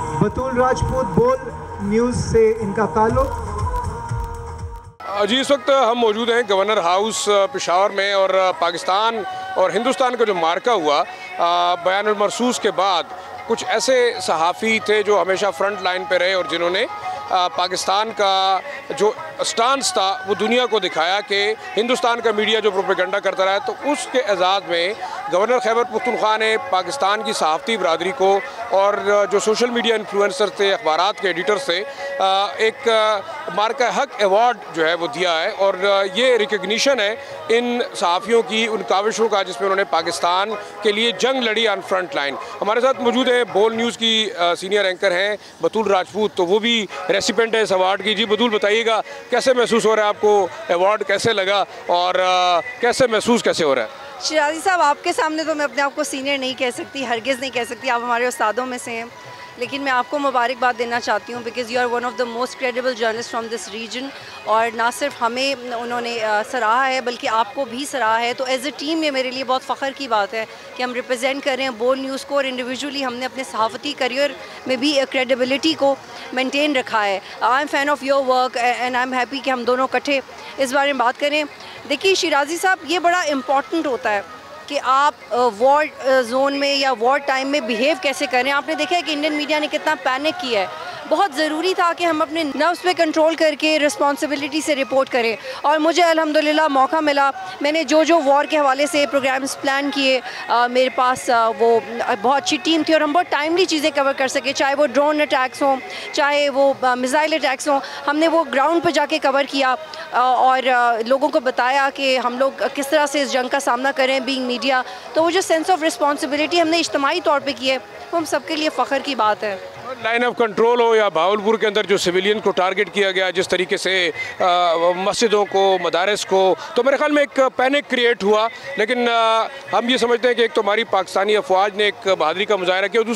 बतूल राजपूत बोल न्यूज़ से इनका ताल्लुक। जी इस वक्त हम मौजूद हैं गवर्नर हाउस पेशावर में और पाकिस्तान और हिंदुस्तान का जो मार्का हुआ बयानुल मरसूस के बाद कुछ ऐसे सहाफ़ी थे जो हमेशा फ्रंट लाइन पे रहे और जिन्होंने पाकिस्तान का जो स्टांस था वो दुनिया को दिखाया कि हिंदुस्तान का मीडिया जो प्रोपेगेंडा करता रहा है। तो उसके एजाज़ में गवर्नर खैबर पख्तूनख्वा ने पाकिस्तान की सहाफ़ती बरादरी को और जो सोशल मीडिया इन्फ्लुएंसर थे, अखबारात के एडिटर से एक मार्का हक अवार्ड जो है वो दिया है और ये रिकग्निशन है इन सहाफ़ियों की उन काविशों का जिसमें उन्होंने पाकिस्तान के लिए जंग लड़ी ऑन फ्रंट लाइन। हमारे साथ मौजूद है बोल न्यूज़ की सीनियर एंकर हैं बतूल राजपूत, तो वो भी रेसिपेंट है इस अवार्ड की। जी बतूल बताइएगा कैसे महसूस हो रहा है आपको, अवार्ड कैसे लगा और कैसे महसूस कैसे हो रहा है? शिराजी साहब, आपके सामने तो मैं अपने आप को सीनियर नहीं कह सकती, हरगिज़ नहीं कह सकती, आप हमारे उस्तादों में से हैं, लेकिन मैं आपको मुबारकबाद देना चाहती हूँ because you are one of the most credible journalist from this region. और ना सिर्फ हमें उन्होंने सराहा है बल्कि आपको भी सराहा है। तो एज ए टीम ये मेरे लिए बहुत फ़ख्र की बात है कि हम रिप्रेजेंट कर रहे हैं बोल न्यूज़ को और इंडिविजुअली हमने अपने सहाफ़ती करियर में भी क्रेडिबिलिटी को मेंटेन रखा है। I am fan of your work and I am happy कि हम दोनों इकट्ठे इस बारे में बात करें। देखिए शिराजी साहब, ये बड़ा इम्पॉर्टेंट होता है कि आप वॉर जोन में या वॉर टाइम में बिहेव कैसे करें। आपने देखा है कि इंडियन मीडिया ने कितना पैनिक किया है। बहुत ज़रूरी था कि हम अपने नर्व्स पे कंट्रोल करके रिस्पॉन्सिबिलिटी से रिपोर्ट करें और मुझे अल्हम्दुलिल्लाह मौका मिला। मैंने जो वॉर के हवाले से प्रोग्राम्स प्लान किए, मेरे पास वो बहुत अच्छी टीम थी और हम बहुत टाइमली चीज़ें कवर कर सके, चाहे वो ड्रोन अटैक्स हों, चाहे वो मिसाइल अटैक्स हों। हमने वो ग्राउंड पर जाके कवर किया और लोगों को बताया कि हम लोग किस तरह से इस जंग का सामना करें बीइंग मीडिया। तो वो जो सेंस ऑफ रिस्पॉन्सिबिलिटी हमने इज्तिमाई तौर पे की है वो हम सबके लिए फ़ख्र की बात है। लाइन ऑफ कंट्रोल हो या भावलपुर के अंदर जो सिविलियन को टारगेट किया गया जिस तरीके से मस्जिदों को, मदारस को, तो मेरे ख्याल में एक पैनिक क्रिएट हुआ। लेकिन हम ये समझते हैं कि एक तो हमारी पाकिस्तानी अफवाज ने एक बहादुरी का मुजाहरा किया और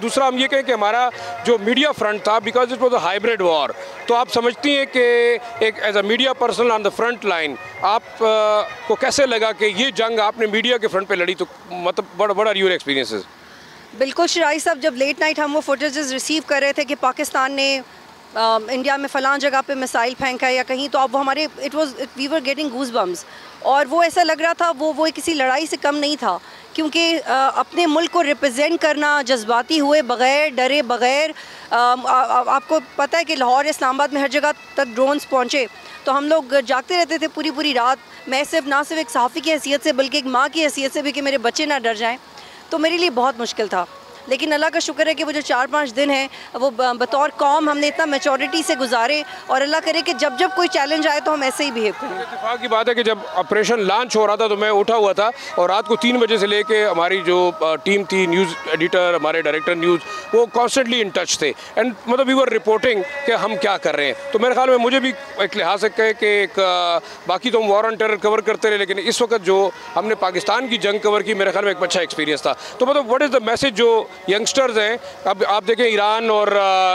दूसरा हम ये कहें कि हमारा जो मीडिया फ्रंट था because it was a hybrid war. तो आप समझती हैं कि एक as a media person on the front line आप को कैसे लगा कि ये जंग आपने मीडिया के फ्रंट पर लड़ी? तो मतलब बड़ा यूर एक्सपीरियंसेस। बिल्कुल शिराजी साहब, जब लेट नाइट हम वो फुटेजेस रिसीव कर रहे थे कि पाकिस्तान ने इंडिया में फ़लाँ जगह पे मिसाइल फेंका या कहीं, तो अब वो हमारे we were getting goose bumps और वो ऐसा लग रहा था वो किसी लड़ाई से कम नहीं था क्योंकि अपने मुल्क को रिप्रेजेंट करना जज्बाती हुए बग़ैर, डरे बग़ैर, आपको पता है कि लाहौर, इस्लामाबाद में हर जगह तक ड्रोन्स पहुँचे तो हम लोग जागते रहते थे पूरी रात। मैं ना सिर्फ एक सहाफ़ी की हैसियत से बल्कि एक माँ की हैसियत से भी कि मेरे बच्चे ना डर जाएँ, तो मेरे लिए बहुत मुश्किल था। लेकिन अल्लाह का शुक्र है कि वो जो 4-5 दिन हैं वो बतौर कौम हमने इतना मैच्योरिटी से गुजारे और अल्लाह करे कि जब कोई चैलेंज आए तो हम ऐसे ही बिहेव करें। इत्तेफाक की बात है कि जब ऑपरेशन लॉन्च हो रहा था तो मैं उठा हुआ था और रात को 3 बजे से लेके हमारी जो टीम थी, न्यूज़ एडिटर, हमारे डायरेक्टर न्यूज़, वो कॉन्स्टेंटली इन टच थे एंड मतलब वी वर रिपोर्टिंग कि हम क्या कर रहे हैं। तो मेरे ख्याल में मुझे भी एक लिहाज से कहे कि एक बाकी तो हम वॉर ऑन टेरर कवर करते रहे लेकिन इस वक्त जो हमने पाकिस्तान की जंग कवर की मेरे ख्याल में एक अच्छा एक्सपीरियंस था। तो मतलब व्हाट इज़ द मैसेज जो यंगस्टर्स हैं? अब आप देखें ईरान और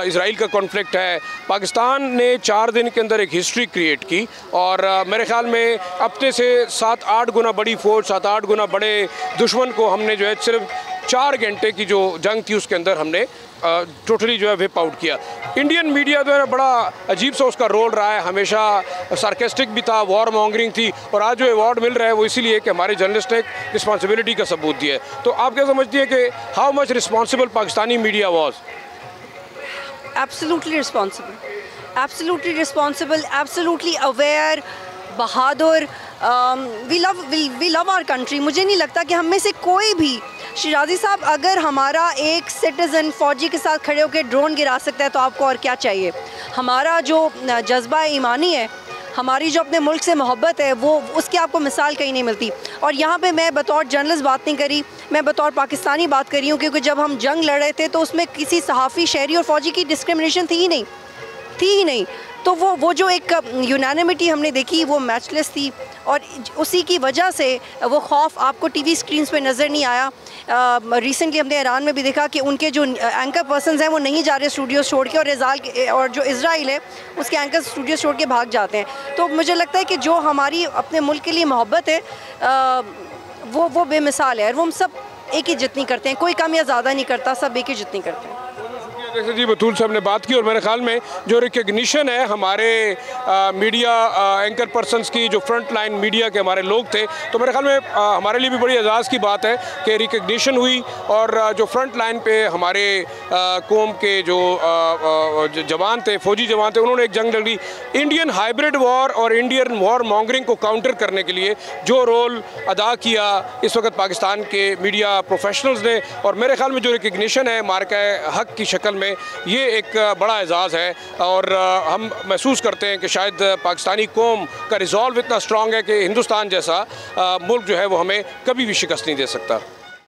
इजराइल का कॉन्फ्लिक्ट है, पाकिस्तान ने 4 दिन के अंदर एक हिस्ट्री क्रिएट की और मेरे ख्याल में अपने से 7-8 गुना बड़ी फौज, 7-8 गुना बड़े दुश्मन को हमने जो है सिर्फ 4 घंटे की जो जंग थी उसके अंदर हमने टोटली जो है विप आउट किया। इंडियन मीडिया जो है बड़ा अजीब सा उसका रोल रहा है, हमेशा सार्केस्टिक भी था, वॉर मॉन्गरिंग थी और आज जो अवार्ड मिल रहा है वो इसीलिए कि हमारे जर्नलिस्ट ने एक रिस्पॉन्सिबिलिटी का सबूत दिया है। तो आप क्या समझती हैं कि how much responsible Pakistani media was? Absolutely responsible, absolutely aware, बहादुर। We love our country. मुझे नहीं लगता कि हम में से कोई भी, शिराजी साहब, अगर हमारा एक सिटीज़न फ़ौजी के साथ खड़े होकर ड्रोन गिरा सकता है तो आपको और क्या चाहिए? हमारा जो जज्बा ईमानी है, हमारी जो अपने मुल्क से मोहब्बत है, वो उसकी आपको मिसाल कहीं नहीं मिलती। और यहाँ पे मैं बतौर जर्नलिस्ट बात नहीं करी, मैं बतौर पाकिस्तानी बात कर रही हूँ क्योंकि जब हम जंग लड़ रहे थे तो उसमें किसी सहाफ़ी, शहरी और फ़ौजी की डिस्क्रिमिनेशन थी ही नहीं। तो वो जो एक यूनानिमिटी हमने देखी वो मैचलेस थी और उसी की वजह से वो खौफ आपको टीवी स्क्रीन्स पे नज़र नहीं आया। रिसेंटली हमने ईरान में भी देखा कि उनके जो एंकर पर्सन्स हैं वो नहीं जा रहे स्टूडियोज़ छोड़ के और जो इज़राइल है उसके एंकर स्टूडियोज़ छोड़ के भाग जाते हैं। तो मुझे लगता है कि जो हमारी अपने मुल्क के लिए मोहब्बत है वो बेमिसाल है और वो हम सब एक ही जितनी करते हैं, कोई कम या ज़्यादा नहीं करता, सब एक ही जितनी करते हैं। जैसे जी बतूल साहब ने बात की, और मेरे ख्याल में जो रिकग्निशन है हमारे मीडिया एंकर पर्सनस की, जो फ्रंट लाइन मीडिया के हमारे लोग थे, तो मेरे ख्याल में हमारे लिए भी बड़ी एजाज़ की बात है कि रिकग्निशन हुई और जो फ्रंट लाइन पे हमारे कौम के जो जवान थे, फौजी जवान थे, उन्होंने एक जंग लड़ी। इंडियन हाइब्रिड वॉर और इंडियन वॉर मॉन्गरिंग को काउंटर करने के लिए जो रोल अदा किया इस वक्त पाकिस्तान के मीडिया प्रोफेशनल्स ने, और मेरे ख्याल में जो रिकग्निशन है मार्का हक की शक्ल में, ये एक बड़ा एजाज़ है। और हम महसूस करते हैं कि शायद पाकिस्तानी कौम का रिजॉल्व इतना स्ट्रॉन्ग है कि हिंदुस्तान जैसा मुल्क जो है वो हमें कभी भी शिकस्त नहीं दे सकता।